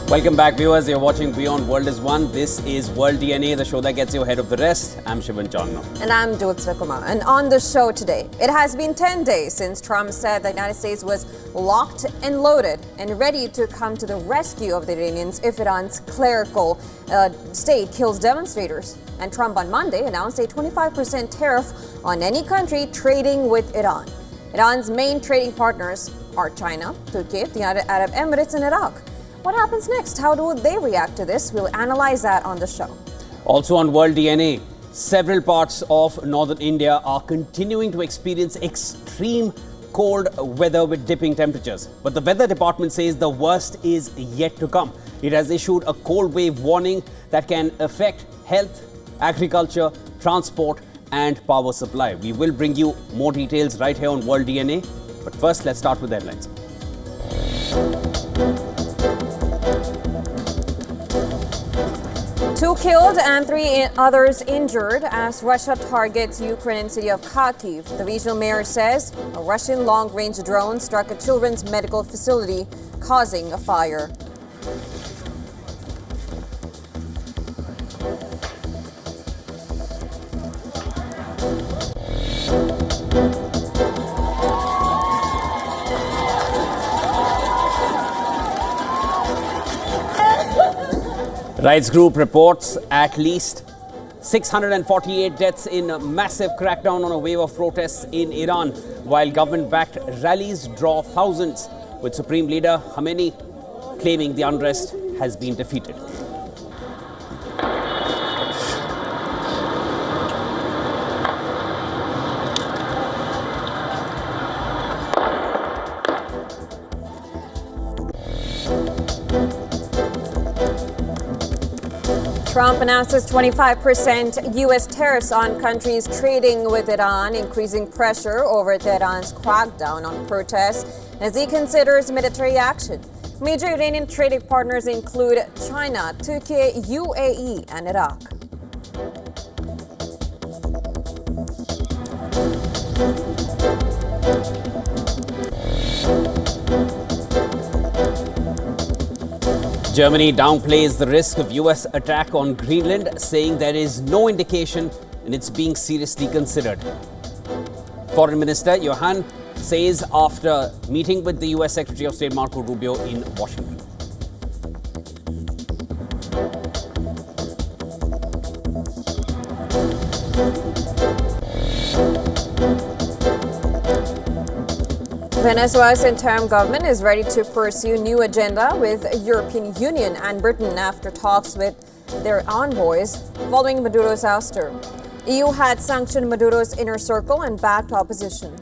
Welcome back, viewers. You're watching WION World is One. This is World DNA, the show that gets you ahead of the rest. I'm Shivan Chandna. And I'm Jyotsna Kumar. And on the show today, it has been 10 days since Trump said the United States was locked and loaded and ready to come to the rescue of the Iranians if Iran's clerical state kills demonstrators. And Trump on Monday announced a 25% tariff on any country trading with Iran. Iran's main trading partners are China, Turkey, the United Arab Emirates, and Iraq. What happens next? How do they react to this? We'll analyze that on the show. Also on World DNA, several parts of northern India are continuing to experience extreme cold weather with dipping temperatures. But the weather department says the worst is yet to come. It has issued a cold wave warning that can affect health, agriculture, transport, and power supply. We will bring you more details right here on World DNA. But first, let's start with the headlines. 2 killed and 3 others injured as Russia targets Ukrainian city of Kharkiv. The regional mayor says a Russian long-range drone struck a children's medical facility, causing a fire. Rights Group reports at least 648 deaths in a massive crackdown on a wave of protests in Iran, while government-backed rallies draw thousands, with Supreme Leader Khamenei claiming the unrest has been defeated. Trump announces 25% U.S. tariffs on countries trading with Iran, increasing pressure over Tehran's crackdown on protests as he considers military action. Major Iranian trading partners include China, Turkey, UAE, and Iraq. Germany downplays the risk of U.S. attack on Greenland, saying there is no indication and it's being seriously considered. Foreign Minister Johan says after meeting with the U.S. Secretary of State Marco Rubio in Washington. Venezuela's interim government is ready to pursue new agenda with European Union and Britain after talks with their envoys following Maduro's ouster. EU had sanctioned Maduro's inner circle and backed opposition.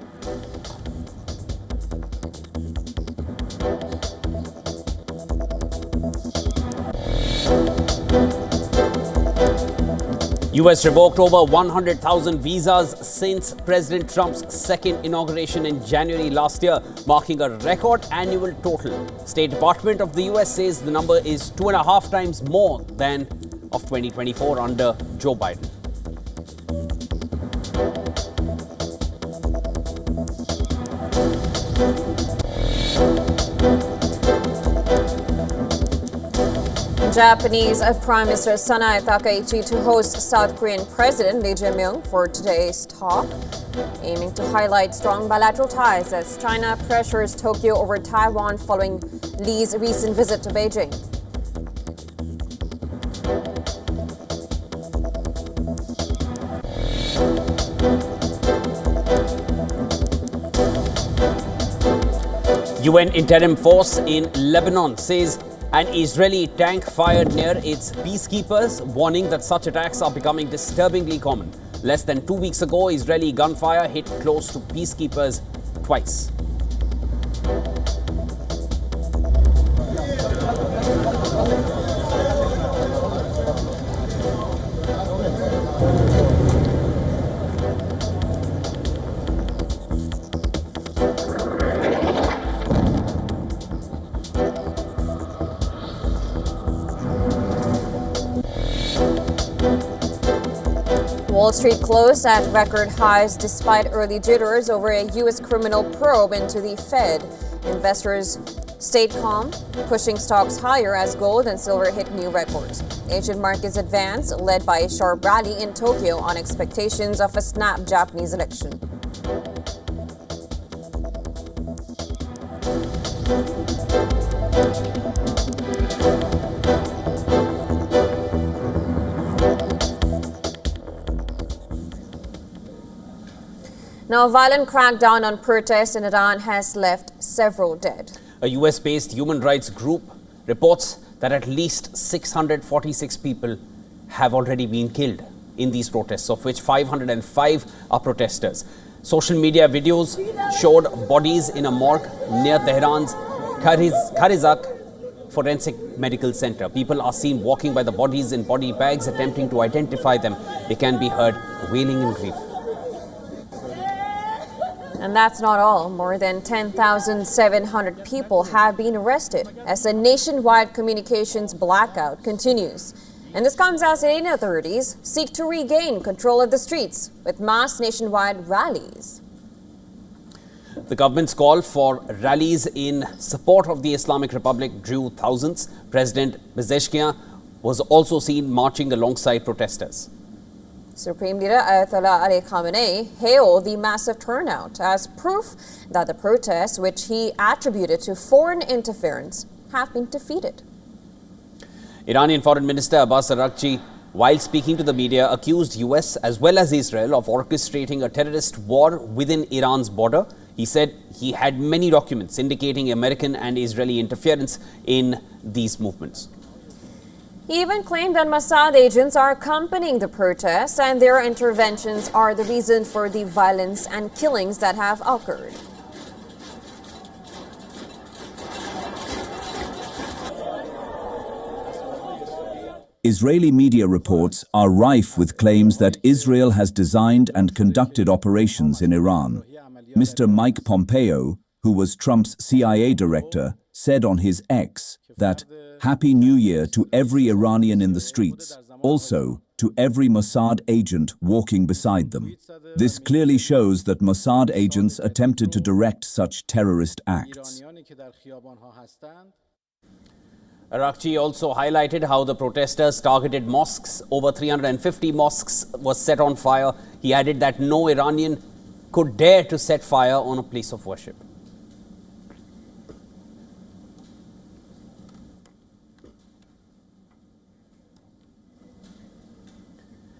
U.S. revoked over 100,000 visas since President Trump's second inauguration in January last year, marking a record annual total. State Department of the U.S. says the number is 2.5 times more than of 2024 under Joe Biden. Japanese Prime Minister Sanae Takaichi to host South Korean President Lee Jae-myung for today's talk, aiming to highlight strong bilateral ties as China pressures Tokyo over Taiwan following Lee's recent visit to Beijing. UN interim force in Lebanon says an Israeli tank fired near its peacekeepers, warning that such attacks are becoming disturbingly common. Less than 2 weeks ago, Israeli gunfire hit close to peacekeepers twice. Wall Street closed at record highs despite early jitters over a U.S. criminal probe into the Fed. Investors stayed calm, pushing stocks higher as gold and silver hit new records. Asian markets advanced, led by a sharp rally in Tokyo on expectations of a snap Japanese election. Now, a violent crackdown on protests in Iran has left several dead. A US-based human rights group reports that at least 646 people have already been killed in these protests, of which 505 are protesters. Social media videos showed bodies in a morgue near Tehran's Kharizak Forensic Medical Center. People are seen walking by the bodies in body bags, attempting to identify them. They can be heard wailing in grief. And that's not all. More than 10,700 people have been arrested as a nationwide communications blackout continues. And this comes as Iranian authorities seek to regain control of the streets with mass nationwide rallies. The government's call for rallies in support of the Islamic Republic drew thousands. President Pezeshkian was also seen marching alongside protesters. Supreme Leader Ayatollah Ali Khamenei hailed the massive turnout as proof that the protests, which he attributed to foreign interference, have been defeated. Iranian Foreign Minister Abbas Araghchi, while speaking to the media, accused US as well as Israel of orchestrating a terrorist war within Iran's border. He said he had many documents indicating American and Israeli interference in these movements. He even claimed that Mossad agents are accompanying the protests and their interventions are the reason for the violence and killings that have occurred. Israeli media reports are rife with claims that Israel has designed and conducted operations in Iran. Mr. Mike Pompeo, who was Trump's CIA director, said on his X that Happy New Year to every Iranian in the streets, also to every Mossad agent walking beside them. This clearly shows that Mossad agents attempted to direct such terrorist acts. Araghchi also highlighted how the protesters targeted mosques. Over 350 mosques were set on fire. He added that no Iranian could dare to set fire on a place of worship.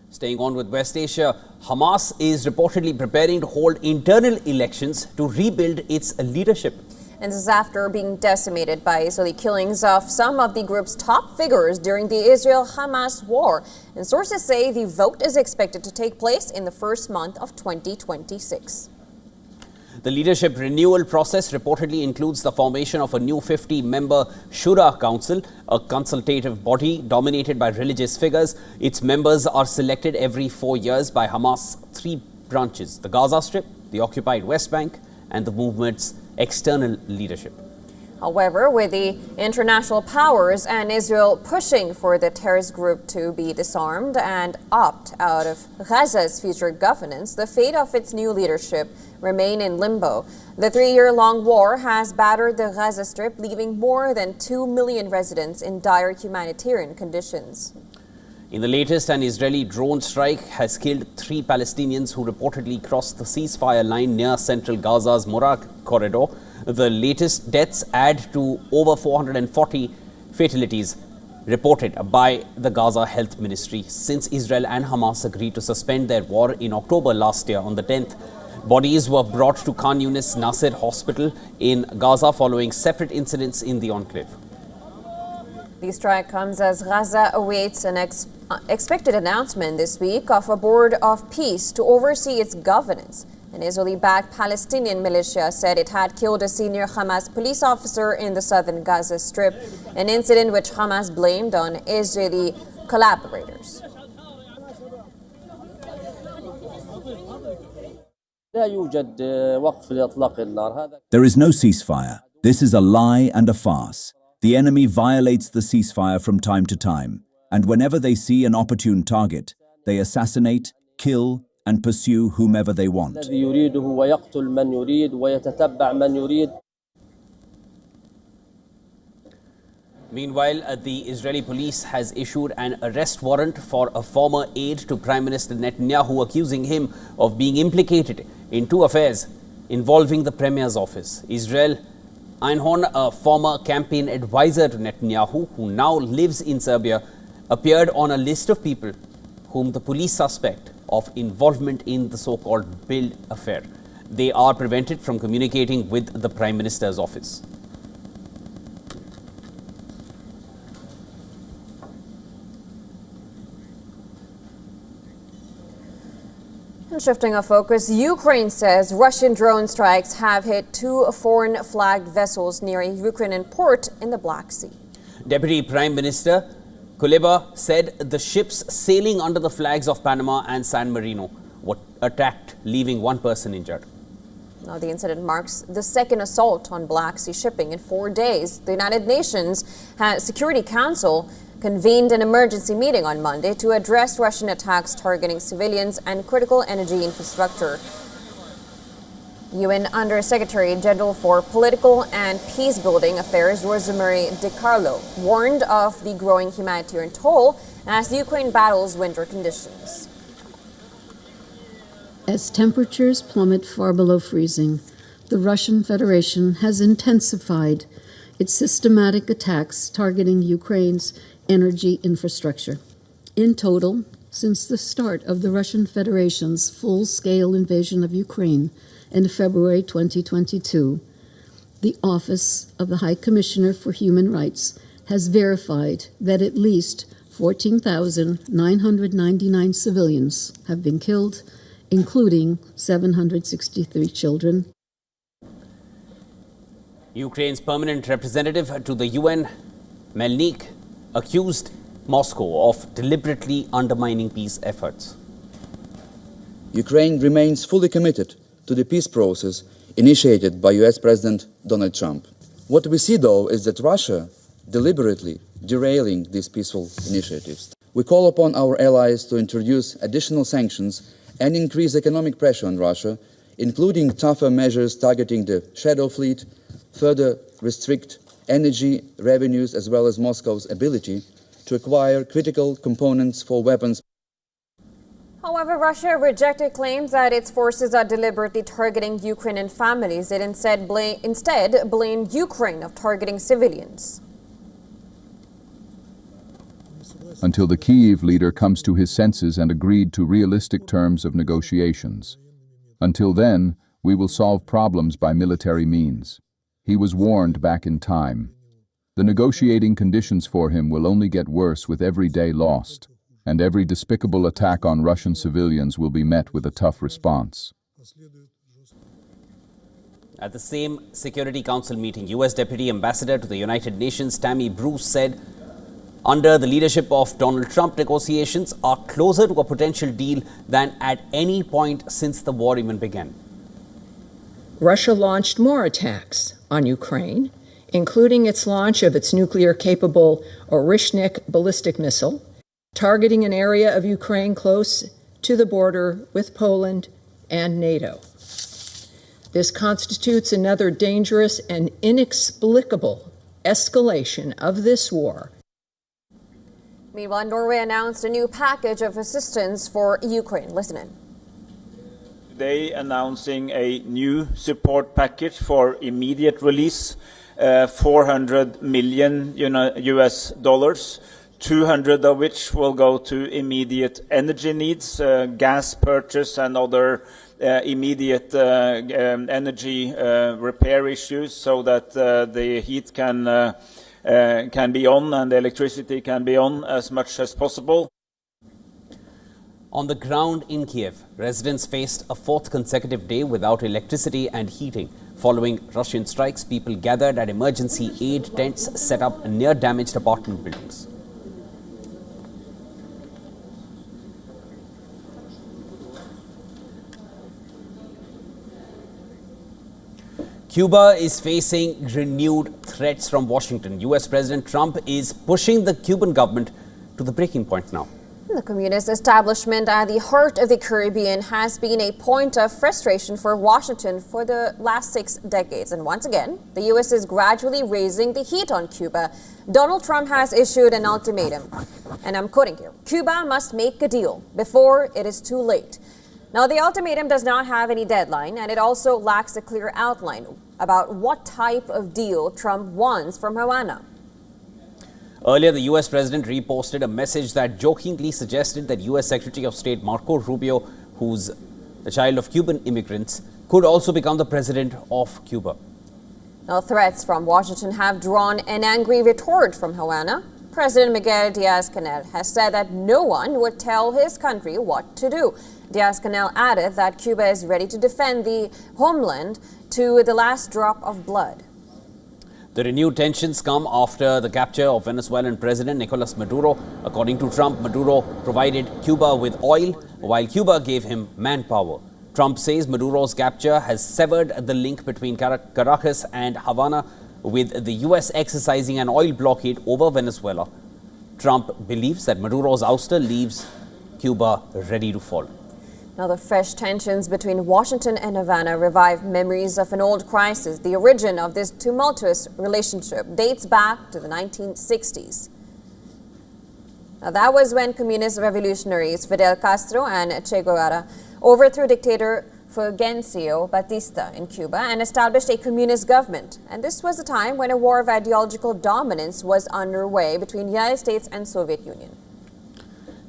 Staying on with West Asia, Hamas is reportedly preparing to hold internal elections to rebuild its leadership. And this is after being decimated by Israeli killings of some of the group's top figures during the Israel-Hamas war. And sources say the vote is expected to take place in the first month of 2026. The leadership renewal process reportedly includes the formation of a new 50-member Shura Council, a consultative body dominated by religious figures. Its members are selected every 4 years by Hamas' three branches: the Gaza Strip, the occupied West Bank, and the movement's external leadership. However, with the international powers and Israel pushing for the terrorist group to be disarmed and opt out of Gaza's future governance, the fate of its new leadership remain in limbo. The 3-year-long war has battered the Gaza Strip, leaving more than 2 million residents in dire humanitarian conditions. In the latest, an Israeli drone strike has killed 3 Palestinians who reportedly crossed the ceasefire line near central Gaza's Morak corridor. The latest deaths add to over 440 fatalities reported by the Gaza Health Ministry since Israel and Hamas agreed to suspend their war in October last year on the 10th. Bodies were brought to Khan Yunis Nasser Hospital in Gaza following separate incidents in the enclave. The strike comes as Gaza awaits an expected announcement this week of a board of peace to oversee its governance. An Israeli-backed Palestinian militia said it had killed a senior Hamas police officer in the southern Gaza Strip, an incident which Hamas blamed on Israeli collaborators. There is no ceasefire. This is a lie and a farce. The enemy violates the ceasefire from time to time, and whenever they see an opportune target, they assassinate, kill, and pursue whomever they want. Meanwhile, the Israeli police has issued an arrest warrant for a former aide to Prime Minister Netanyahu, accusing him of being implicated in two affairs involving the Premier's office. Israel Einhorn, a former campaign advisor to Netanyahu, who now lives in Serbia, appeared on a list of people whom the police suspect of involvement in the so-called Bild affair. They are prevented from communicating with the Prime Minister's office. And shifting our focus, Ukraine says Russian drone strikes have hit two foreign-flagged vessels near a Ukrainian port in the Black Sea. Deputy Prime Minister Kuleba said the ships sailing under the flags of Panama and San Marino were attacked, leaving one person injured. Now, the incident marks the second assault on Black Sea shipping in 4 days. The United Nations Security Council convened an emergency meeting on Monday to address Russian attacks targeting civilians and critical energy infrastructure. UN Under-Secretary General for Political and Peacebuilding Affairs Rosemary DiCarlo warned of the growing humanitarian toll as Ukraine battles winter conditions. As temperatures plummet far below freezing, the Russian Federation has intensified its systematic attacks targeting Ukraine's energy infrastructure. In total, since the start of the Russian Federation's full-scale invasion of Ukraine in February 2022, the Office of the High Commissioner for Human Rights has verified that at least 14,999 civilians have been killed, including 763 children. Ukraine's permanent representative to the UN, Melnik, accused Moscow of deliberately undermining peace efforts. Ukraine remains fully committed to the peace process initiated by US President Donald Trump. What we see, though, is that Russia deliberately derailing these peaceful initiatives. We call upon our allies to introduce additional sanctions and increase economic pressure on Russia, including tougher measures targeting the shadow fleet, further restrict energy revenues as well as Moscow's ability to acquire critical components for weapons. However, Russia rejected claims that its forces are deliberately targeting Ukrainian families. It instead blamed Ukraine of targeting civilians. Until the Kyiv leader comes to his senses and agreed to realistic terms of negotiations. Until then, we will solve problems by military means. He was warned back in time. The negotiating conditions for him will only get worse with every day lost, and every despicable attack on Russian civilians will be met with a tough response. At the same Security Council meeting, US Deputy Ambassador to the United Nations Tammy Bruce said, under the leadership of Donald Trump, negotiations are closer to a potential deal than at any point since the war even began. Russia launched more attacks on Ukraine, including its launch of its nuclear-capable Orishnik ballistic missile, targeting an area of Ukraine close to the border with Poland and NATO. This constitutes another dangerous and inexplicable escalation of this war. Meanwhile, Norway announced a new package of assistance for Ukraine. Listen in. Today announcing a new support package for immediate release, $400 million US dollars, 200 of which will go to immediate energy needs, gas purchase and other immediate energy repair issues, so that the heat can be on and the electricity can be on as much as possible. On the ground in Kiev, residents faced a fourth consecutive day without electricity and heating. Following Russian strikes, people gathered at emergency aid tents set up near damaged apartment buildings. Cuba is facing renewed threats from Washington. US President Trump is pushing the Cuban government to the breaking point now. The communist establishment at the heart of the Caribbean has been a point of frustration for Washington for the last 6 decades. And once again, the U.S. is gradually raising the heat on Cuba. Donald Trump has issued an ultimatum, and I'm quoting here, "Cuba must make a deal before it is too late." Now, the ultimatum does not have any deadline, and it also lacks a clear outline about what type of deal Trump wants from Havana. Earlier, the U.S. president reposted a message that jokingly suggested that U.S. Secretary of State Marco Rubio, who's a child of Cuban immigrants, could also become the president of Cuba. Now, threats from Washington have drawn an angry retort from Havana. President Miguel Diaz-Canel has said that no one would tell his country what to do. Diaz-Canel added that Cuba is ready to defend the homeland to the last drop of blood. The renewed tensions come after the capture of Venezuelan President Nicolas Maduro. According to Trump, Maduro provided Cuba with oil, while Cuba gave him manpower. Trump says Maduro's capture has severed the link between Caracas and Havana, with the U.S. exercising an oil blockade over Venezuela. Trump believes that Maduro's ouster leaves Cuba ready to fall. Now, the fresh tensions between Washington and Havana revive memories of an old crisis. The origin of this tumultuous relationship dates back to the 1960s. Now, that was when communist revolutionaries Fidel Castro and Che Guevara overthrew dictator Fulgencio Batista in Cuba and established a communist government. And this was a time when a war of ideological dominance was underway between the United States and Soviet Union.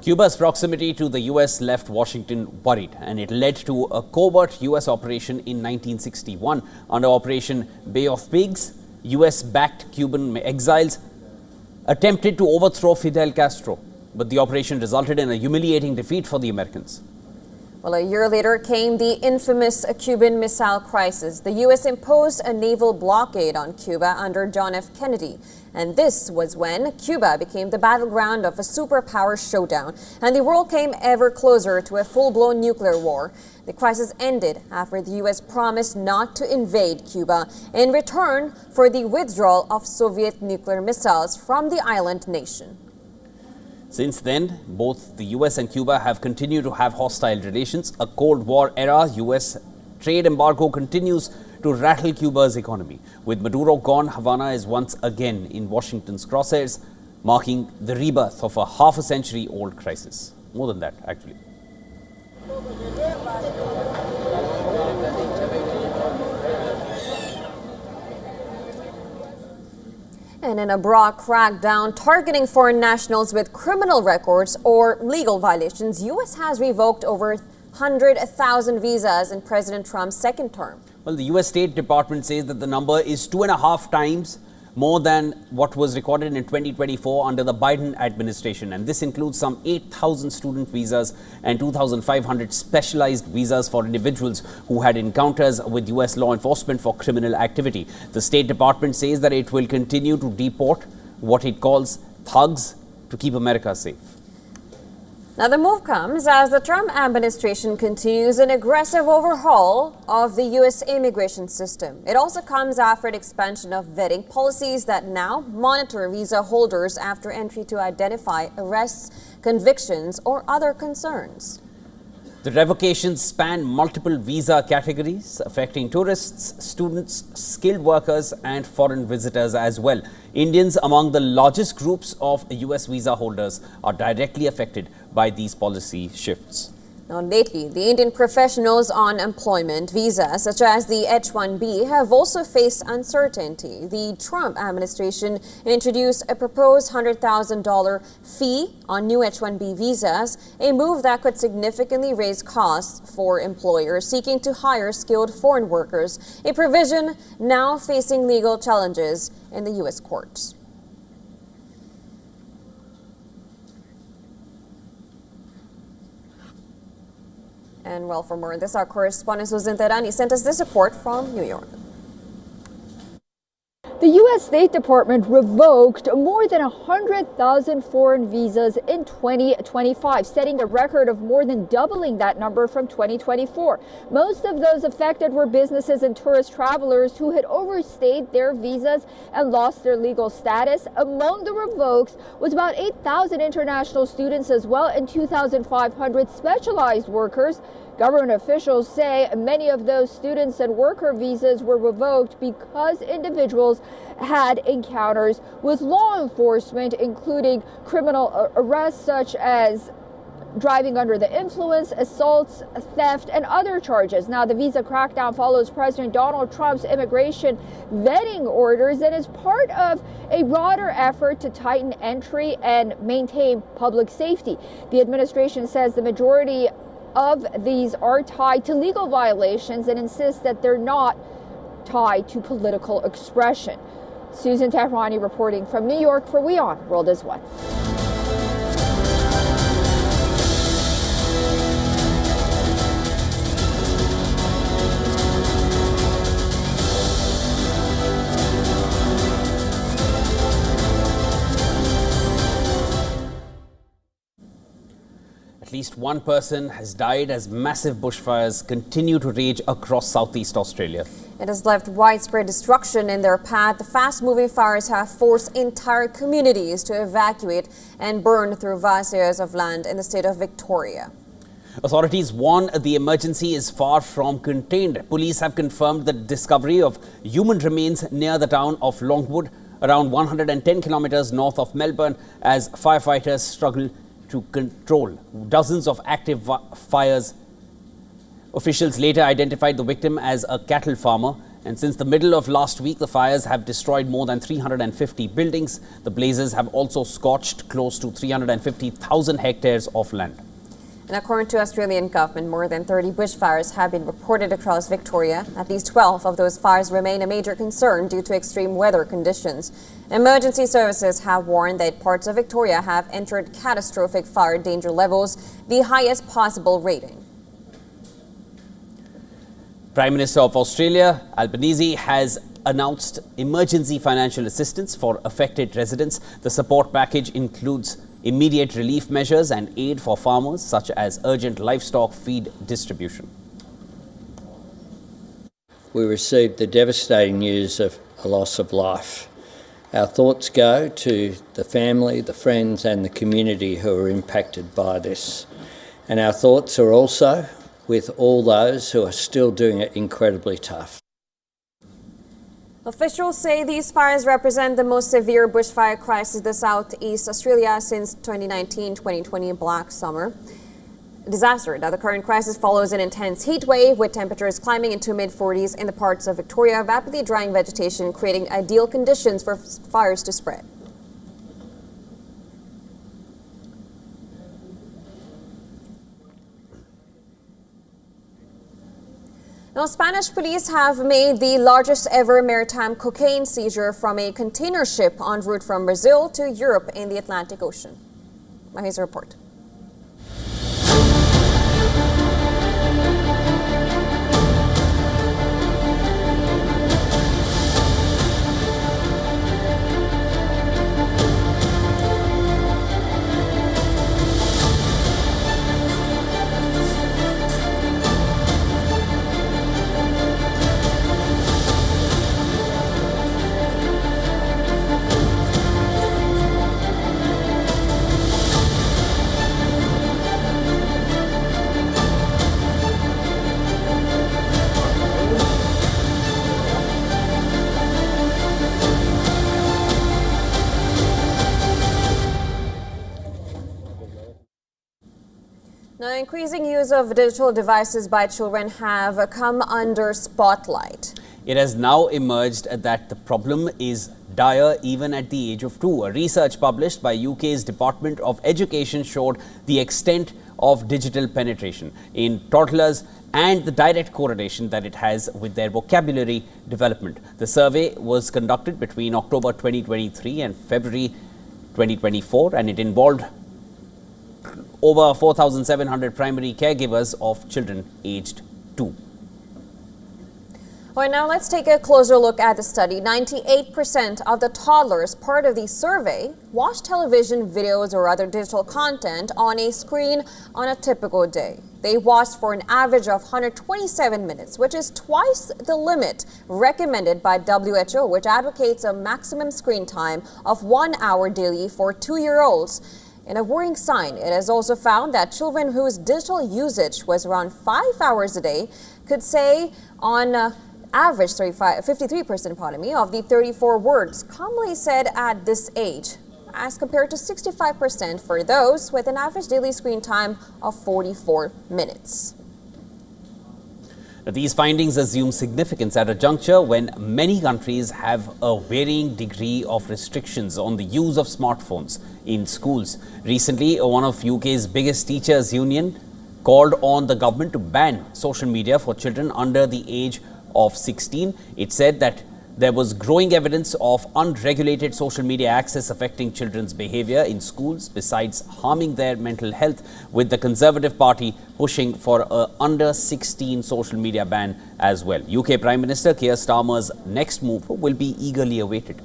Cuba's proximity to the U.S. left Washington worried, and it led to a covert U.S. operation in 1961. Under Operation Bay of Pigs, U.S.-backed Cuban exiles attempted to overthrow Fidel Castro, but the operation resulted in a humiliating defeat for the Americans. Well, a year later came the infamous Cuban Missile Crisis. The U.S. imposed a naval blockade on Cuba under John F. Kennedy. And this was when Cuba became the battleground of a superpower showdown, and the world came ever closer to a full-blown nuclear war. The crisis ended after the U.S. promised not to invade Cuba in return for the withdrawal of Soviet nuclear missiles from the island nation. Since then, both the U.S. and Cuba have continued to have hostile relations. A Cold War era U.S. trade embargo continues to rattle Cuba's economy. With Maduro gone, Havana is once again in Washington's crosshairs, marking the rebirth of a half-a-century-old crisis. More than that, actually. And in a broad crackdown targeting foreign nationals with criminal records or legal violations, U.S. has revoked over 100,000 visas in President Trump's second term. Well, the U.S. State Department says that the number is 2.5 times more than what was recorded in 2024 under the Biden administration. And this includes some 8,000 student visas and 2,500 specialized visas for individuals who had encounters with U.S. law enforcement for criminal activity. The State Department says that it will continue to deport what it calls thugs to keep America safe. Now, the move comes as the Trump administration continues an aggressive overhaul of the U.S. immigration system. It also comes after an expansion of vetting policies that now monitor visa holders after entry to identify arrests, convictions, or other concerns. The revocations span multiple visa categories, affecting tourists, students, skilled workers, and foreign visitors as well. Indians, among the largest groups of U.S. visa holders, are directly affected by these policy shifts. Now, lately, the Indian professionals on employment visas, such as the H-1B, have also faced uncertainty. The Trump administration introduced a proposed $100,000 fee on new H-1B visas, a move that could significantly raise costs for employers seeking to hire skilled foreign workers, a provision now facing legal challenges in the U.S. courts. And well, for more on this, our correspondent Susan Terani sent us this report from New York. The U.S. State Department revoked more than 100,000 foreign visas in 2025, setting a record of more than doubling that number from 2024. Most of those affected were businesses and tourist travelers who had overstayed their visas and lost their legal status. Among the revokes was about 8,000 international students as well and 2,500 specialized workers. Government officials say many of those students and worker visas were revoked because individuals had encounters with law enforcement, including criminal arrests such as driving under the influence, assaults, theft, and other charges. Now, the visa crackdown follows President Donald Trump's immigration vetting orders and is part of a broader effort to tighten entry and maintain public safety. The administration says the majority of these are tied to legal violations and insists that they're not tied to political expression. Susan Tehrani reporting from New York for WION World is One. At least one person has died as massive bushfires continue to rage across southeast Australia. It has left widespread destruction in their path. The fast-moving fires have forced entire communities to evacuate and burn through vast areas of land in the state of Victoria. Authorities warn the emergency is far from contained. Police have confirmed the discovery of human remains near the town of Longwood, around 110 kilometers north of Melbourne, as firefighters struggle to control dozens of active fires. Officials later identified the victim as a cattle farmer, and since the middle of last week, the fires have destroyed more than 350 buildings. The blazes have also scorched close to 350,000 hectares of land. And according to Australian government, more than 30 bushfires have been reported across Victoria. At least 12 of those fires remain a major concern due to extreme weather conditions. Emergency services have warned that parts of Victoria have entered catastrophic fire danger levels, the highest possible rating. Prime Minister of Australia, Albanese, has announced emergency financial assistance for affected residents. The support package includes immediate relief measures and aid for farmers, such as urgent livestock feed distribution. We received the devastating news of a loss of life. Our thoughts go to the family, the friends and the community who are impacted by this. And our thoughts are also with all those who are still doing it incredibly tough. Officials say these fires represent the most severe bushfire crisis in Southeast Australia since 2019-2020 Black Summer disaster. Now, the current crisis follows an intense heat wave with temperatures climbing into mid-40s in the parts of Victoria, rapidly drying vegetation, creating ideal conditions for fires to spread. Now, Spanish police have made the largest ever maritime cocaine seizure from a container ship en route from Brazil to Europe in the Atlantic Ocean. Now, here's a report. Now, increasing use of digital devices by children have come under spotlight. It has now emerged that the problem is dire even at the age of 2. A research published by UK's Department of Education showed the extent of digital penetration in toddlers and the direct correlation that it has with their vocabulary development. The survey was conducted between October 2023 and February 2024, and it involved over 4,700 primary caregivers of children aged 2. Right now, let's take a closer look at the study. 98% of the toddlers part of the survey watch television, videos, or other digital content on a screen on a typical day. They watched for an average of 127 minutes, which is twice the limit recommended by WHO, which advocates a maximum screen time of 1 hour daily for 2-year-olds. In a worrying sign, it has also found that children whose digital usage was around 5 hours a day could say on average 53% of the 34 words commonly said at this age, as compared to 65% for those with an average daily screen time of 44 minutes. Now, these findings assume significance at a juncture when many countries have a varying degree of restrictions on the use of smartphones in schools. Recently, one of UK's biggest teachers' union called on the government to ban social media for children under the age of 16. It said that there was growing evidence of unregulated social media access affecting children's behavior in schools, besides harming their mental health, with the Conservative Party pushing for a under 16 social media ban as well. UK Prime Minister Keir Starmer's next move will be eagerly awaited.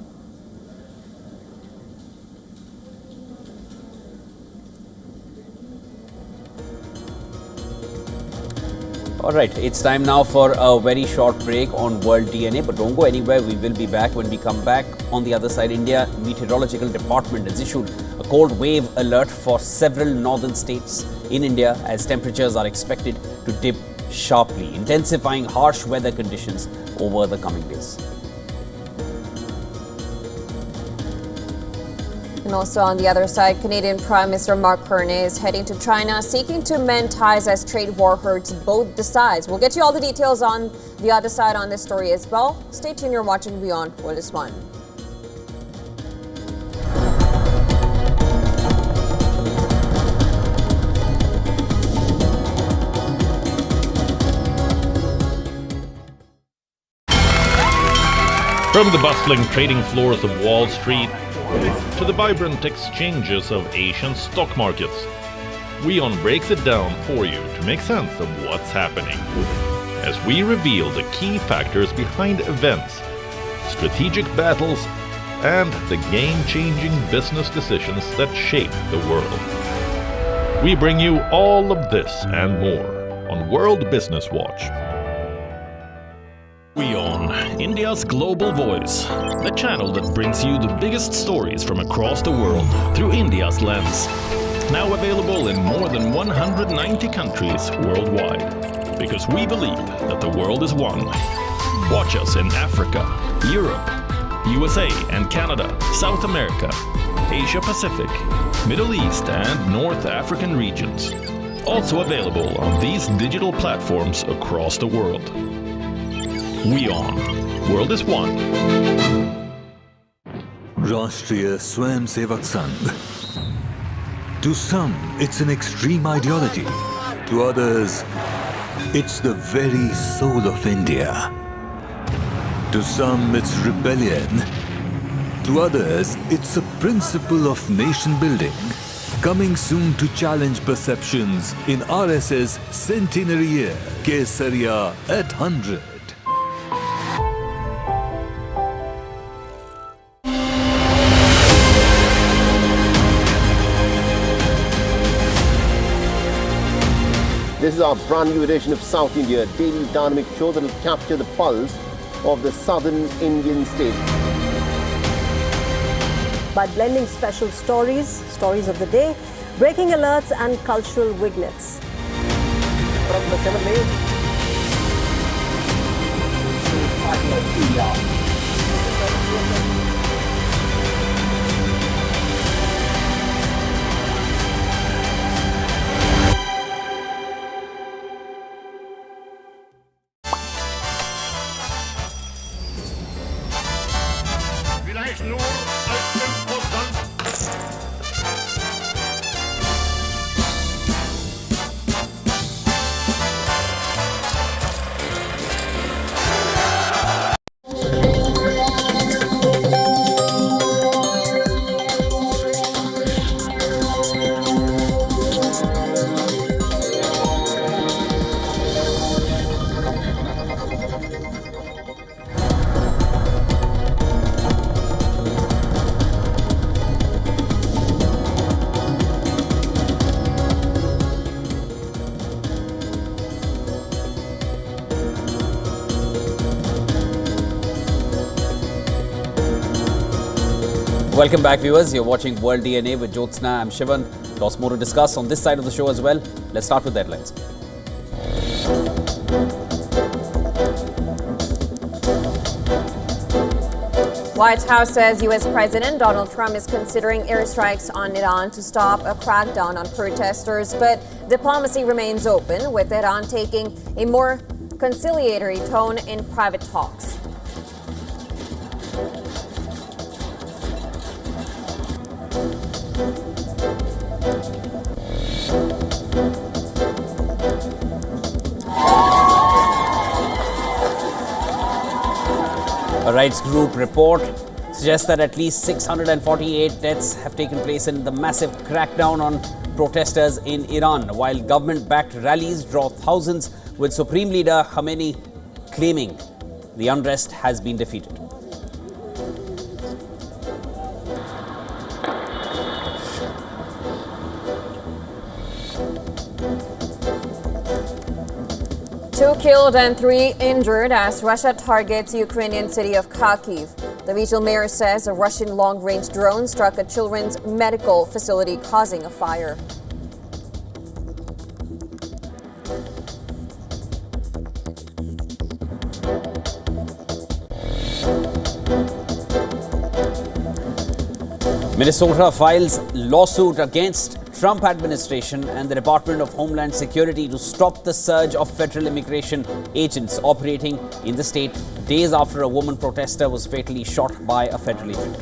All right, it's time now for a very short break on World DNA, but don't go anywhere. We will be back. When we come back, on the other side, India Meteorological Department has issued a cold wave alert for several northern states in India as temperatures are expected to dip sharply, intensifying harsh weather conditions over the coming days. And also on the other side, Canadian Prime Minister Mark Carney is heading to China, seeking to mend ties as trade war hurts both the sides. We'll get you all the details on the other side on this story as well. Stay tuned, you're watching WION for this one. From the bustling trading floors of Wall Street to the vibrant exchanges of Asian stock markets, WION breaks it down for you to make sense of what's happening, as we reveal the key factors behind events, strategic battles, and the game-changing business decisions that shape the world. We bring you all of this and more on World Business Watch. WION, India's global voice, the channel that brings you the biggest stories from across the world through India's lens. Now available in more than 190 countries worldwide, because we believe that the world is one. Watch us in Africa, Europe, USA and Canada, South America, Asia Pacific, Middle East and North African regions. Also available on these digital platforms across the world. WION, World is One. Rashtriya Swayamsevak Sangh. To some, it's an extreme ideology. To others, it's the very soul of India. To some, it's rebellion. To others, it's a principle of nation building. Coming soon to challenge perceptions in RSS centenary year, Kesariya at 100. This is our brand new edition of South India, a daily dynamic show that will capture the pulse of the southern Indian state. By blending special stories of the day, breaking alerts and cultural vignettes. From the 7 days. Welcome back, viewers. You're watching World DNA with Jyotsna. I'm Shivan. Lots more to discuss on this side of the show as well. Let's start with headlines. White House says U.S. President Donald Trump is considering airstrikes on Iran to stop a crackdown on protesters, but diplomacy remains open, with Iran taking a more conciliatory tone in private talks. A rights group report suggests that at least 648 deaths have taken place in the massive crackdown on protesters in Iran, while government-backed rallies draw thousands, with Supreme Leader Khamenei claiming the unrest has been defeated. Two killed and 3 injured as Russia targets Ukrainian city of Kharkiv. The regional mayor says a Russian long-range drone struck a children's medical facility, causing a fire. Minnesota files lawsuit against Trump administration and the Department of Homeland Security to stop the surge of federal immigration agents operating in the state days after a woman protester was fatally shot by a federal agent.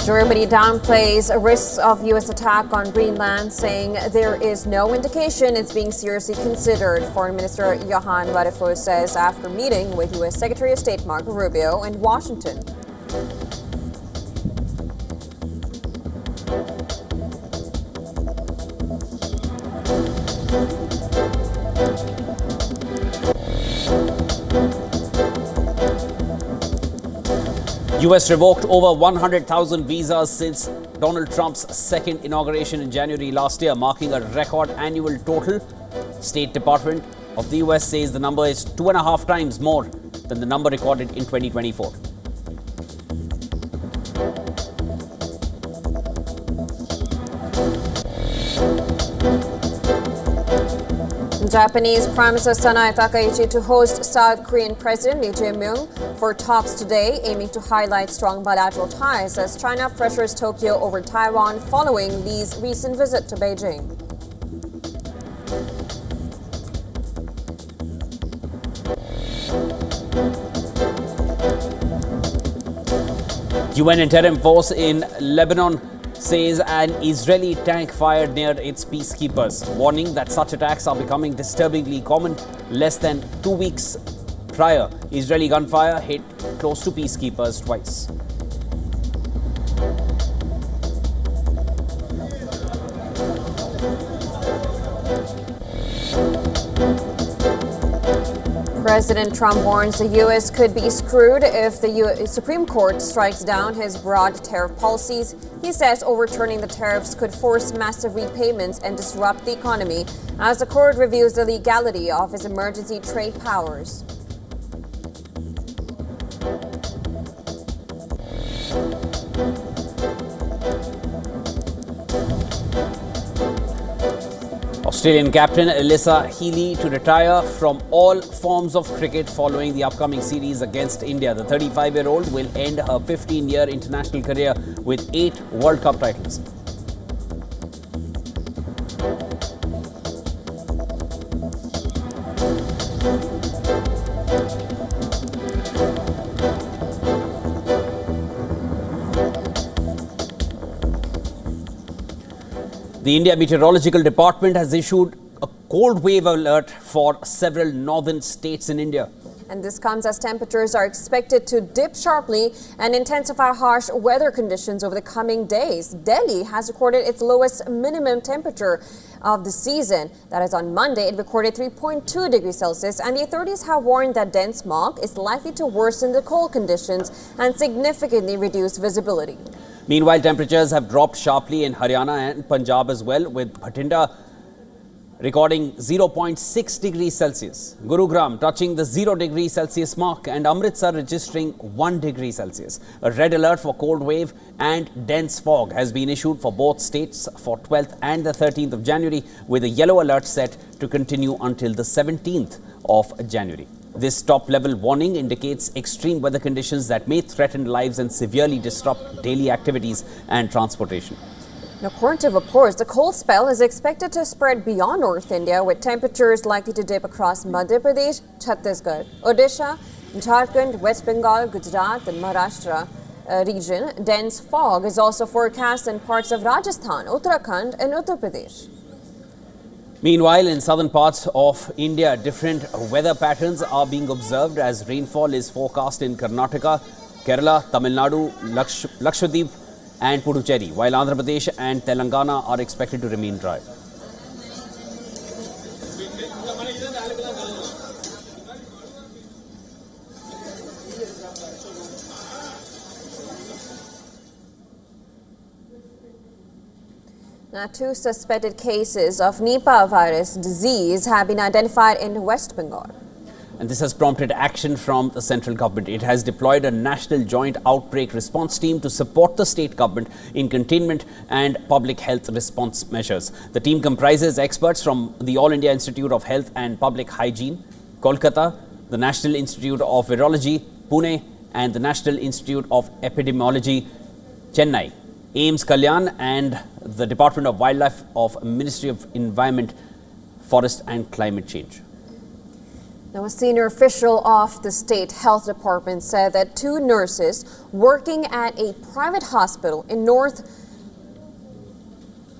Germany downplays risks of U.S. attack on Greenland, saying there is no indication it's being seriously considered. Foreign Minister Johan Wadefull says after meeting with U.S. Secretary of State Marco Rubio in Washington. U.S. revoked over 100,000 visas since Donald Trump's second inauguration in January last year, marking a record annual total. State Department of the U.S. says the number is 2.5 times more than the number recorded in 2024. Japanese Prime Minister Sanae Takaichi to host South Korean President Lee Jae-myung for talks today, aiming to highlight strong bilateral ties as China pressures Tokyo over Taiwan following Lee's recent visit to Beijing. UN interim force in Lebanon says an Israeli tank fired near its peacekeepers, warning that such attacks are becoming disturbingly common. Less than 2 weeks prior, Israeli gunfire hit close to peacekeepers twice. President Trump warns the U.S. could be screwed if the Supreme Court strikes down his broad tariff policies. He says overturning the tariffs could force massive repayments and disrupt the economy as the court reviews the legality of his emergency trade powers. Australian captain Alyssa Healy to retire from all forms of cricket following the upcoming series against India. The 35-year-old will end her 15-year international career with 8 World Cup titles. The India Meteorological Department has issued a cold wave alert for several northern states in India. And this comes as temperatures are expected to dip sharply and intensify harsh weather conditions over the coming days. Delhi has recorded its lowest minimum temperature of the season. That is on Monday. It recorded 3.2 degrees Celsius, and the authorities have warned that dense smog is likely to worsen the cold conditions and significantly reduce visibility. Meanwhile, temperatures have dropped sharply in Haryana and Punjab as well, with Bhatinda recording 0.6 degrees Celsius, Gurugram touching the 0 degree Celsius mark, and Amritsar registering 1 degree Celsius. A red alert for cold wave and dense fog has been issued for both states for 12th and the 13th of January, with a yellow alert set to continue until the 17th of January. This top-level warning indicates extreme weather conditions that may threaten lives and severely disrupt daily activities and transportation. Now, according to reports, the cold spell is expected to spread beyond North India, with temperatures likely to dip across Madhya Pradesh, Chhattisgarh, Odisha, Jharkhand, West Bengal, Gujarat and Maharashtra region. Dense fog is also forecast in parts of Rajasthan, Uttarakhand and Uttar Pradesh. Meanwhile, in southern parts of India, different weather patterns are being observed as rainfall is forecast in Karnataka, Kerala, Tamil Nadu, Lakshadweep and Puducherry, while Andhra Pradesh and Telangana are expected to remain dry. Now, 2 suspected cases of Nipah virus disease have been identified in West Bengal. And this has prompted action from the central government. It has deployed a national joint outbreak response team to support the state government in containment and public health response measures. The team comprises experts from the All India Institute of Health and Public Hygiene, Kolkata, the National Institute of Virology, Pune, and the National Institute of Epidemiology, Chennai, AIIMS Kalyan, and the Department of Wildlife of Ministry of Environment, Forest and Climate Change. Now, a senior official of the state health department said that 2 nurses working at a private hospital in North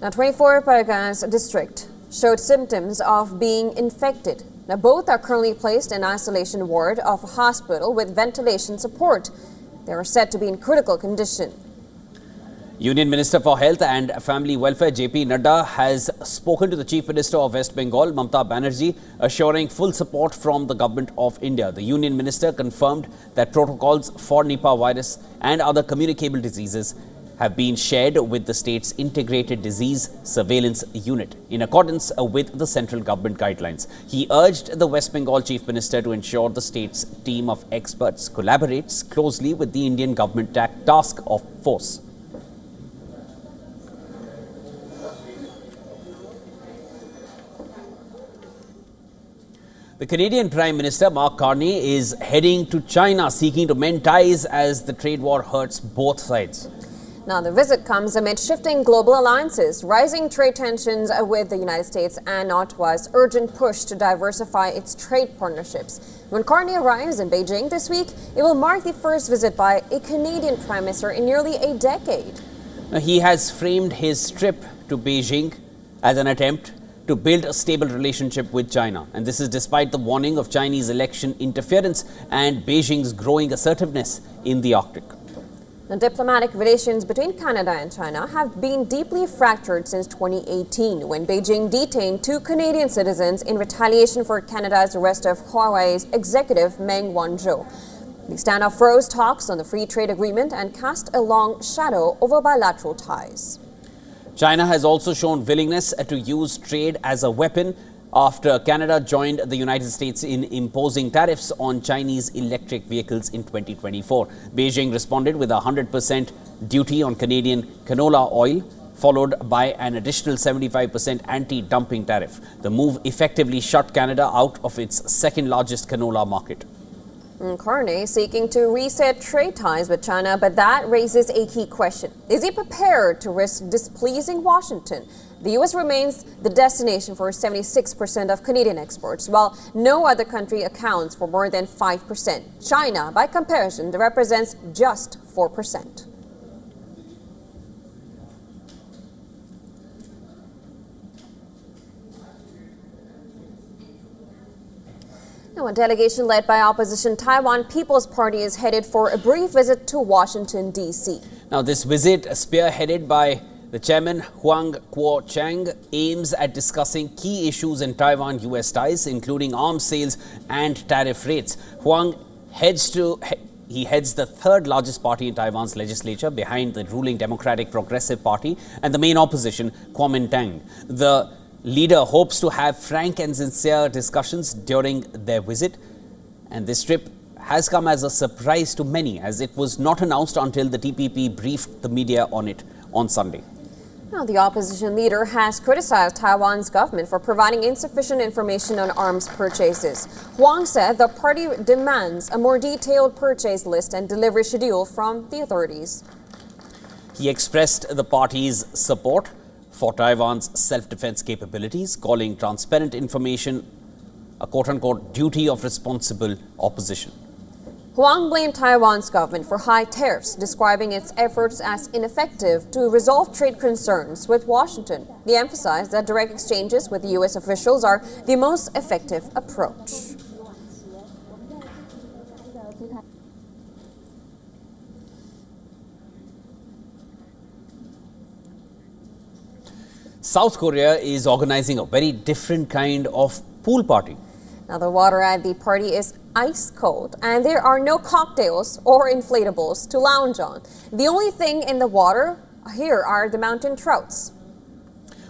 24 Parganas district showed symptoms of being infected. Now, both are currently placed in isolation ward of a hospital with ventilation support. They are said to be in critical condition. Union Minister for Health and Family Welfare JP Nadda has spoken to the Chief Minister of West Bengal, Mamata Banerjee, assuring full support from the Government of India. The Union Minister confirmed that protocols for Nipah virus and other communicable diseases have been shared with the state's Integrated Disease Surveillance Unit in accordance with the central government guidelines. He urged the West Bengal Chief Minister to ensure the state's team of experts collaborates closely with the Indian government task force. The Canadian Prime Minister Mark Carney is heading to China, seeking to mend ties as the trade war hurts both sides. Now, the visit comes amid shifting global alliances, rising trade tensions with the United States, and Ottawa's urgent push to diversify its trade partnerships. When Carney arrives in Beijing this week, it will mark the first visit by a Canadian Prime Minister in nearly a decade. Now, he has framed his trip to Beijing as an attempt to build a stable relationship with China. And this is despite the warning of Chinese election interference and Beijing's growing assertiveness in the Arctic. Now, diplomatic relations between Canada and China have been deeply fractured since 2018, when Beijing detained 2 Canadian citizens in retaliation for Canada's arrest of Huawei's executive Meng Wanzhou. The standoff froze talks on the free trade agreement and cast a long shadow over bilateral ties. China has also shown willingness to use trade as a weapon after Canada joined the United States in imposing tariffs on Chinese electric vehicles in 2024. Beijing responded with a 100% duty on Canadian canola oil, followed by an additional 75% anti-dumping tariff. The move effectively shut Canada out of its second largest canola market. Carney seeking to reset trade ties with China, but that raises a key question. Is he prepared to risk displeasing Washington? The U.S. remains the destination for 76% of Canadian exports, while no other country accounts for more than 5%. China, by comparison, represents just 4%. Now, a delegation led by opposition Taiwan People's Party is headed for a brief visit to Washington, D.C. Now, this visit, spearheaded by the chairman Huang Kuo-chang, aims at discussing key issues in Taiwan-US ties, including arms sales and tariff rates. Huang heads He heads the third largest party in Taiwan's legislature behind the ruling Democratic Progressive Party and the main opposition, Kuomintang. The leader hopes to have frank and sincere discussions during their visit, and this trip has come as a surprise to many, as it was not announced until the TPP briefed the media on it on Sunday. Now, the opposition leader has criticized Taiwan's government for providing insufficient information on arms purchases. Huang said the party demands a more detailed purchase list and delivery schedule from the authorities. He expressed the party's support for Taiwan's self-defense capabilities, calling transparent information a quote-unquote duty of responsible opposition. Huang blamed Taiwan's government for high tariffs, describing its efforts as ineffective to resolve trade concerns with Washington. He emphasized that direct exchanges with U.S. officials are the most effective approach. South Korea is organizing a very different kind of pool party. Now, the water at the party is ice cold, and there are no cocktails or inflatables to lounge on. The only thing in the water here are the mountain trouts.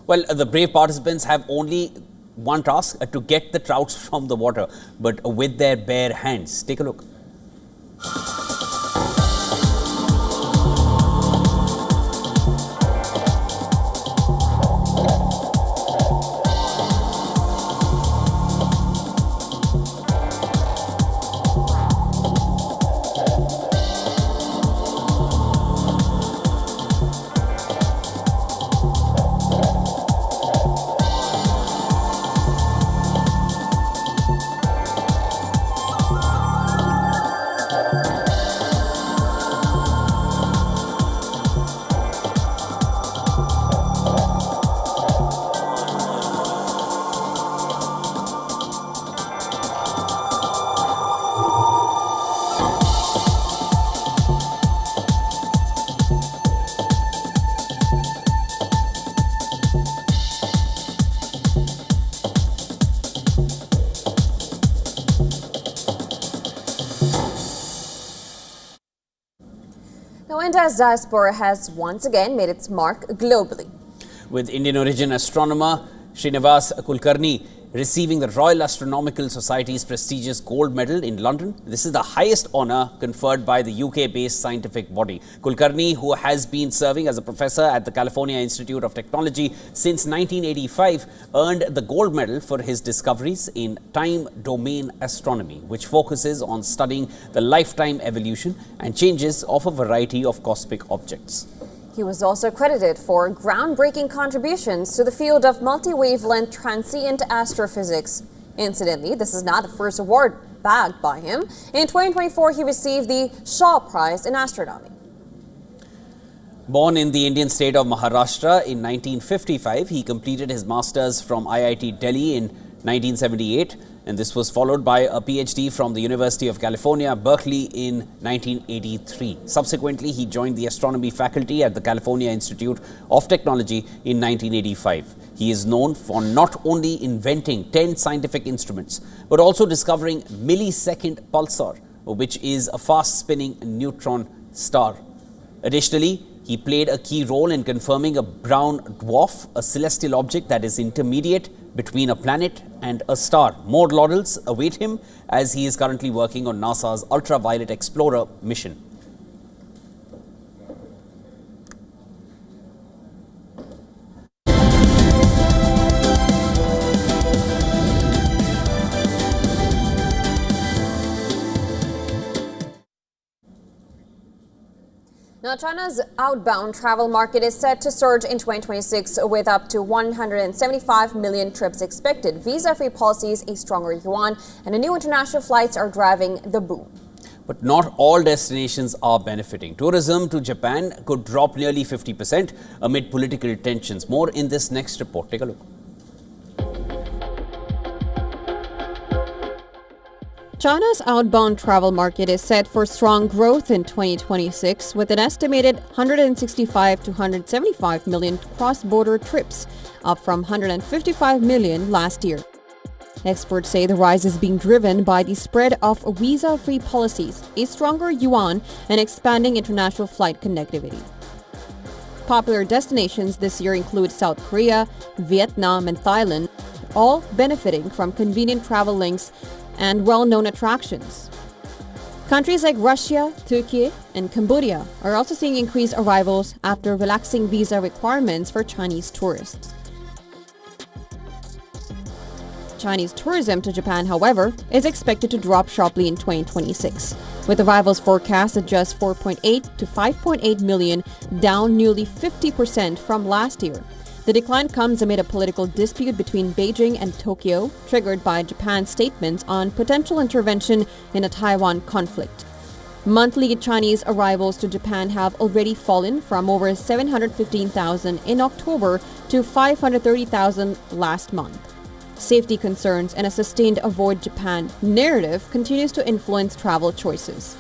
Well, the brave participants have only one task, to get the trouts from the water, but with their bare hands. Take a look. Now, India's diaspora has once again made its mark globally, with Indian origin astronomer Srinivas Kulkarni receiving the Royal Astronomical Society's prestigious gold medal in London. This is the highest honour conferred by the UK-based scientific body. Kulkarni, who has been serving as a professor at the California Institute of Technology since 1985, earned the gold medal for his discoveries in time-domain astronomy, which focuses on studying the lifetime evolution and changes of a variety of cosmic objects. He was also credited for groundbreaking contributions to the field of multi-wavelength transient astrophysics. Incidentally, this is not the first award bagged by him. In 2024, he received the Shaw Prize in Astronomy. Born in the Indian state of Maharashtra in 1955, he completed his master's from IIT Delhi in 1978, and this was followed by a PhD from the University of California, Berkeley in 1983. Subsequently, he joined the astronomy faculty at the California Institute of Technology in 1985. He is known for not only inventing 10 scientific instruments, but also discovering millisecond pulsar, which is a fast-spinning neutron star. Additionally, he played a key role in confirming a brown dwarf, a celestial object that is intermediate between a planet and a star. More laurels await him as he is currently working on NASA's Ultraviolet Explorer mission. Now, China's outbound travel market is set to surge in 2026 with up to 175 million trips expected. Visa-free policies, a stronger yuan, and new international flights are driving the boom. But not all destinations are benefiting. Tourism to Japan could drop nearly 50% amid political tensions. More in this next report. Take a look. China's outbound travel market is set for strong growth in 2026 with an estimated 165 to 175 million cross-border trips, up from 155 million last year. Experts say the rise is being driven by the spread of visa-free policies, a stronger yuan, and expanding international flight connectivity. Popular destinations this year include South Korea, Vietnam, and Thailand, all benefiting from convenient travel links and well-known attractions. Countries like Russia, Turkey, and Cambodia are also seeing increased arrivals after relaxing visa requirements for Chinese tourists. Chinese tourism to Japan, however, is expected to drop sharply in 2026, with arrivals forecast at just 4.8 to 5.8 million, down nearly 50% from last year. The decline comes amid a political dispute between Beijing and Tokyo, triggered by Japan's statements on potential intervention in a Taiwan conflict. Monthly Chinese arrivals to Japan have already fallen from over 715,000 in October to 530,000 last month. Safety concerns and a sustained avoid Japan narrative continues to influence travel choices.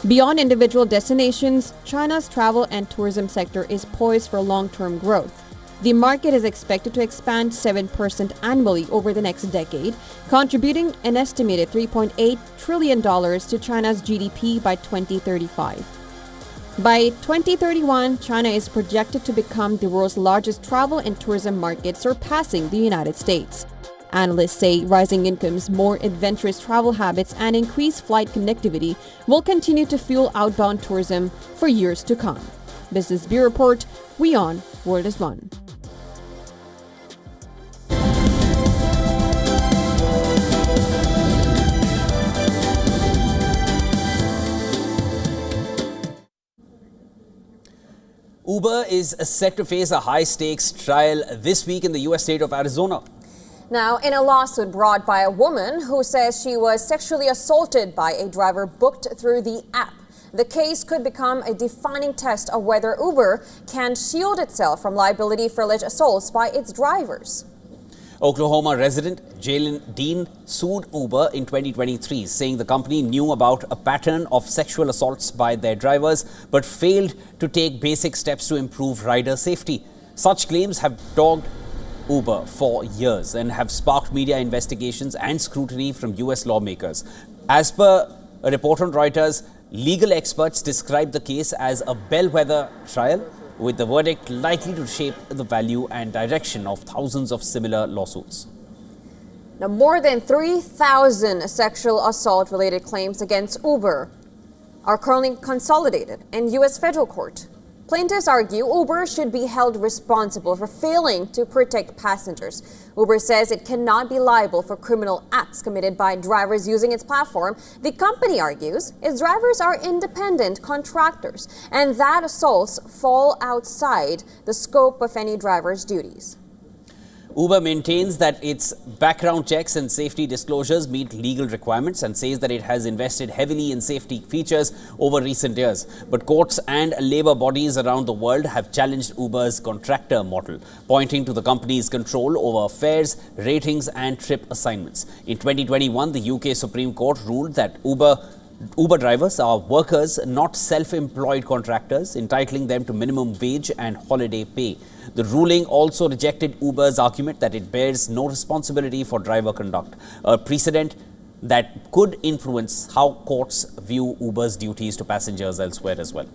Beyond individual destinations, China's travel and tourism sector is poised for long-term growth. The market is expected to expand 7% annually over the next decade, contributing an estimated $3.8 trillion to China's GDP by 2035. By 2031, China is projected to become the world's largest travel and tourism market, surpassing the United States. Analysts say rising incomes, more adventurous travel habits, and increased flight connectivity will continue to fuel outbound tourism for years to come. Business Bureau Report, WION World is One. Uber is set to face a high-stakes trial this week in the U.S. state of Arizona. Now, in a lawsuit brought by a woman who says she was sexually assaulted by a driver booked through the app, the case could become a defining test of whether Uber can shield itself from liability for alleged assaults by its drivers. Oklahoma resident Jalen Dean sued Uber in 2023, saying the company knew about a pattern of sexual assaults by their drivers but failed to take basic steps to improve rider safety. Such claims have dogged Uber for years and have sparked media investigations and scrutiny from US lawmakers. As per a report on Reuters, legal experts describe the case as a bellwether trial, with the verdict likely to shape the value and direction of thousands of similar lawsuits. Now, more than 3,000 sexual assault-related claims against Uber are currently consolidated in U.S. federal court. Plaintiffs argue Uber should be held responsible for failing to protect passengers. Uber says it cannot be liable for criminal acts committed by drivers using its platform. The company argues its drivers are independent contractors and that assaults fall outside the scope of any driver's duties. Uber maintains that its background checks and safety disclosures meet legal requirements and says that it has invested heavily in safety features over recent years. But courts and labor bodies around the world have challenged Uber's contractor model, pointing to the company's control over fares, ratings and trip assignments. In 2021, the UK Supreme Court ruled that Uber drivers are workers, not self-employed contractors, entitling them to minimum wage and holiday pay. The ruling also rejected Uber's argument that it bears no responsibility for driver conduct, a precedent that could influence how courts view Uber's duties to passengers elsewhere as well.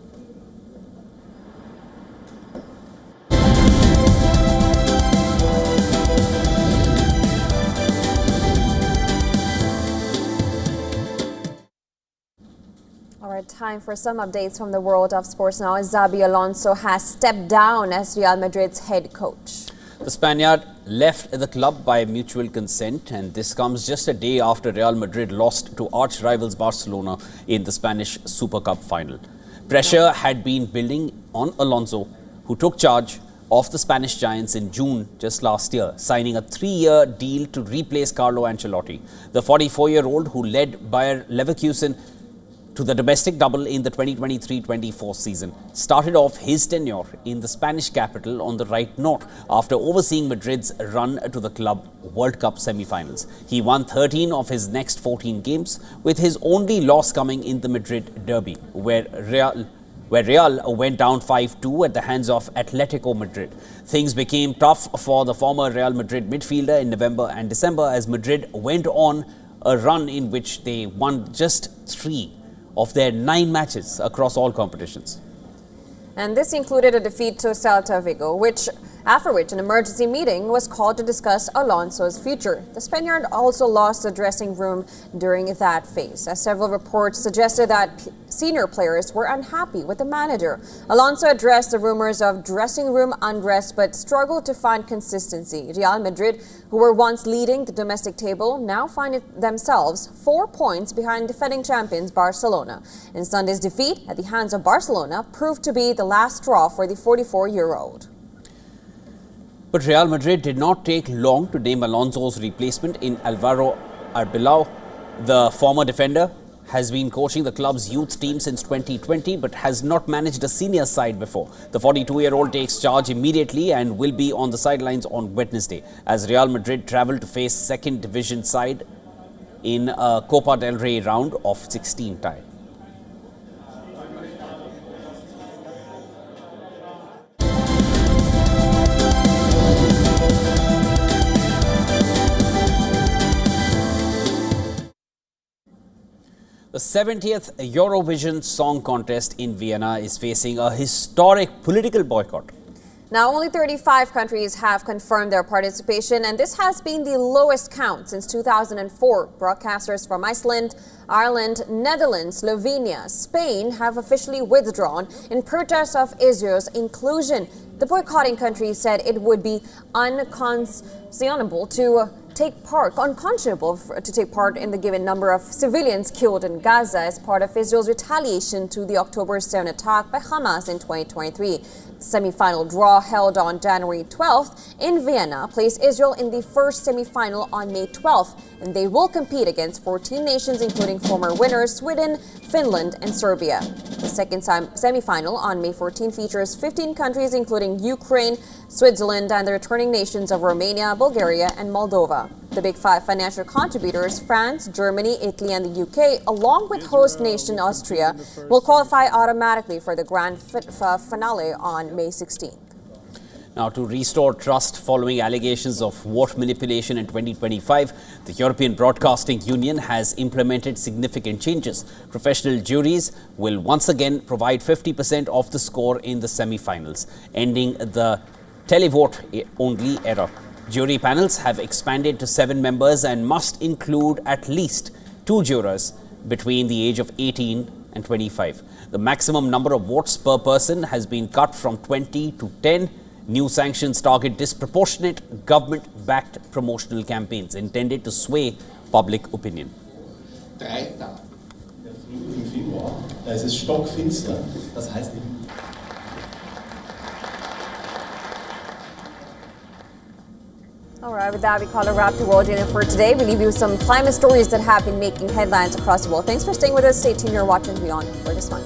Time for some updates from the world of sports now. Xabi Alonso has stepped down as Real Madrid's head coach. The Spaniard left the club by mutual consent, and this comes just a day after Real Madrid lost to arch rivals Barcelona in the Spanish Super Cup final. Pressure had been building on Alonso, who took charge of the Spanish Giants in June just last year, signing a 3-year deal to replace Carlo Ancelotti. The 44-year-old, who led Bayer Leverkusen to the domestic double in the 2023-24 season, started off his tenure in the Spanish capital on the right note after overseeing Madrid's run to the club World Cup semi-finals. He won 13 of his next 14 games, with his only loss coming in the Madrid derby, where where Real went down 5-2 at the hands of Atletico Madrid. Things became tough for the former Real Madrid midfielder in November and December as Madrid went on a run in which they won just 3 of their 9 matches across all competitions. And this included a defeat to Celta Vigo, after which an emergency meeting was called to discuss Alonso's future. The Spaniard also lost the dressing room during that phase, as several reports suggested that senior players were unhappy with the manager. Alonso addressed the rumors of dressing room unrest but struggled to find consistency. Real Madrid, who were once leading the domestic table, now find themselves 4 points behind defending champions Barcelona. And Sunday's defeat at the hands of Barcelona proved to be the last straw for the 44-year-old. But Real Madrid did not take long to name Alonso's replacement in Alvaro Arbeloa. The former defender has been coaching the club's youth team since 2020 but has not managed a senior side before. The 42-year-old takes charge immediately and will be on the sidelines on Wednesday as Real Madrid travel to face second division side in a Copa del Rey round of 16 tie. The 70th Eurovision Song Contest in Vienna is facing a historic political boycott. Now, only 35 countries have confirmed their participation, and this has been the lowest count since 2004. Broadcasters from Iceland, Ireland, Netherlands, Slovenia, Spain have officially withdrawn in protest of Israel's inclusion. The boycotting countries said it would be unconscionable to unconscionable to take part in the given number of civilians killed in Gaza as part of Israel's retaliation to the October 7 attack by Hamas in 2023. The semi-final draw held on January 12th in Vienna placed Israel in the first semi-final on May 12th, and they will compete against 14 nations including former winners Sweden, Finland and Serbia. The second semi-final on May 14 features 15 countries including Ukraine, Switzerland and the returning nations of Romania, Bulgaria and Moldova. The Big Five financial contributors, France, Germany, Italy and the UK, along with host nation Austria, will qualify automatically for the grand finale on May 16th. Now, to restore trust following allegations of vote manipulation in 2025, the European Broadcasting Union has implemented significant changes. Professional juries will once again provide 50% of the score in the semi-finals, ending the televote-only era. Jury panels have expanded to 7 members and must include at least 2 jurors between the age of 18 and 25. The maximum number of votes per person has been cut from 20 to 10. New sanctions target disproportionate government-backed promotional campaigns intended to sway public opinion. 3 Tage. Im Februar, da ist es stockfinster. Das heißt eben. All right, with that, we call a wrap to World Dinner for today. We leave you with some climate stories that have been making headlines across the world. Thanks for staying with us. Stay tuned. You're watching Beyond for this one.